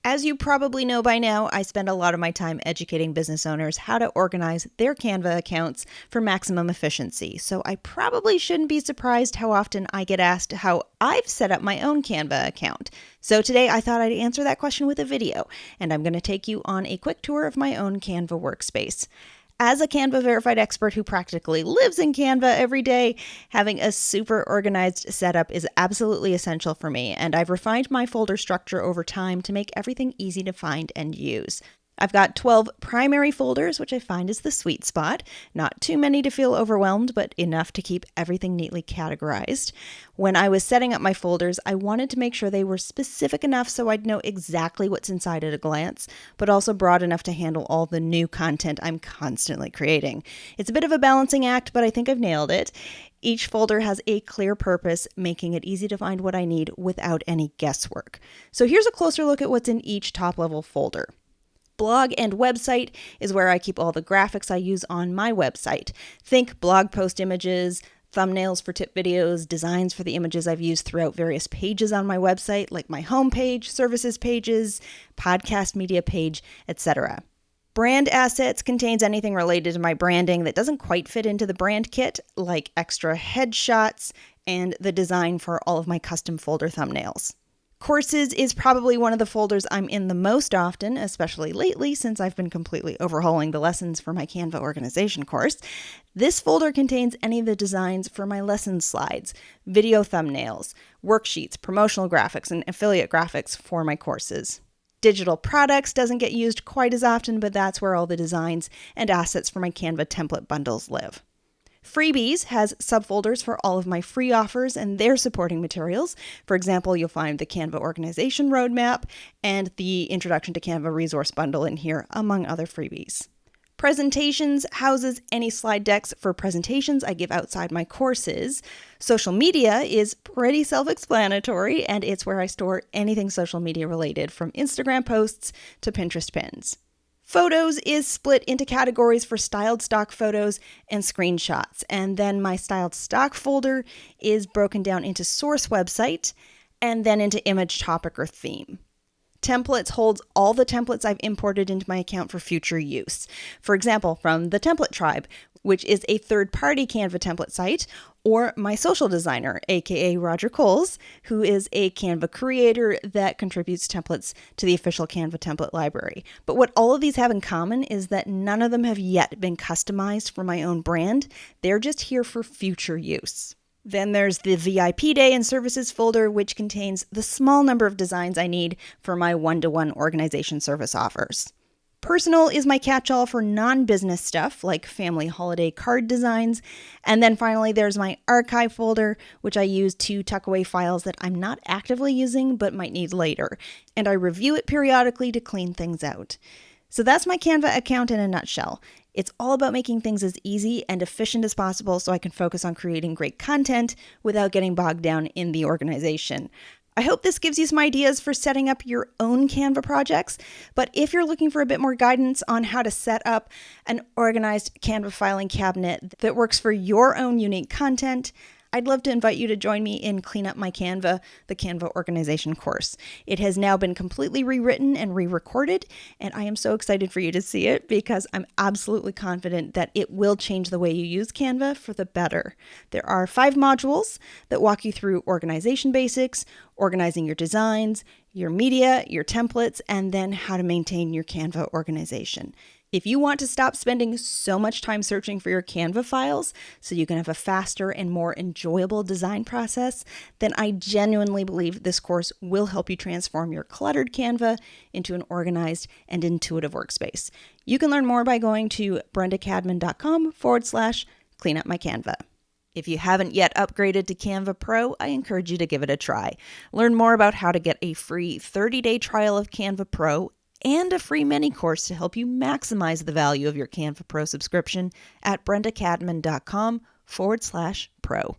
As you probably know by now, I spend a lot of my time educating business owners how to organize their Canva accounts for maximum efficiency. So I probably shouldn't be surprised how often I get asked how I've set up my own Canva account. So today I thought I'd answer that question with a video, and I'm going to take you on a quick tour of my own Canva workspace. As a Canva Verified Expert who practically lives in Canva every day, having a super organized setup is absolutely essential for me, and I've refined my folder structure over time to make everything easy to find and use. I've got 12 primary folders, which I find is the sweet spot. Not too many to feel overwhelmed, but enough to keep everything neatly categorized. When I was setting up my folders, I wanted to make sure they were specific enough so I'd know exactly what's inside at a glance, but also broad enough to handle all the new content I'm constantly creating. It's a bit of a balancing act, but I think I've nailed it. Each folder has a clear purpose, making it easy to find what I need without any guesswork. So here's a closer look at what's in each top-level folder. Blog and website is where I keep all the graphics I use on my website. Think blog post images, thumbnails for tip videos, designs for the images I've used throughout various pages on my website, like my homepage, services pages, podcast media page, etc. Brand assets contains anything related to my branding that doesn't quite fit into the brand kit, like extra headshots and the design for all of my custom folder thumbnails. Courses is probably one of the folders I'm in the most often, especially lately since I've been completely overhauling the lessons for my Canva organization course. This folder contains any of the designs for my lesson slides, video thumbnails, worksheets, promotional graphics, and affiliate graphics for my courses. Digital products doesn't get used quite as often, but that's where all the designs and assets for my Canva template bundles live. Freebies has subfolders for all of my free offers and their supporting materials. For example, you'll find the Canva Organization Roadmap and the Introduction to Canva Resource Bundle in here, among other freebies. Presentations houses any slide decks for presentations I give outside my courses. Social media is pretty self-explanatory, and it's where I store anything social media related, from Instagram posts to Pinterest pins. Photos is split into categories for styled stock photos and screenshots, and then my styled stock folder is broken down into source website and then into image, topic, or theme. Templates holds all the templates I've imported into my account for future use. For example, from the Template Tribe, which is a third-party Canva template site, or my social designer, aka Roger Coles, who is a Canva creator that contributes templates to the official Canva template library. But what all of these have in common is that none of them have yet been customized for my own brand. They're just here for future use. Then there's the VIP Day and Services folder, which contains the small number of designs I need for my one-to-one organization service offers. Personal is my catch-all for non-business stuff like family holiday card designs. And then finally, there's my archive folder, which I use to tuck away files that I'm not actively using but might need later. And I review it periodically to clean things out. So that's my Canva account in a nutshell. It's all about making things as easy and efficient as possible so I can focus on creating great content without getting bogged down in the organization. I hope this gives you some ideas for setting up your own Canva projects, but if you're looking for a bit more guidance on how to set up an organized Canva filing cabinet that works for your own unique content, I'd love to invite you to join me in Clean Up My Canva, the Canva organization course. It has now been completely rewritten and re-recorded, and I am so excited for you to see it because I'm absolutely confident that it will change the way you use Canva for the better. There are 5 modules that walk you through organization basics, organizing your designs, your media, your templates, and then how to maintain your Canva organization. If you want to stop spending so much time searching for your Canva files so you can have a faster and more enjoyable design process, then I genuinely believe this course will help you transform your cluttered Canva into an organized and intuitive workspace. You can learn more by going to brendacadman.com/cleanupmycanva. If you haven't yet upgraded to Canva Pro, I encourage you to give it a try. Learn more about how to get a free 30-day trial of Canva Pro and a free mini course to help you maximize the value of your Canva Pro subscription at brendacadman.com/pro.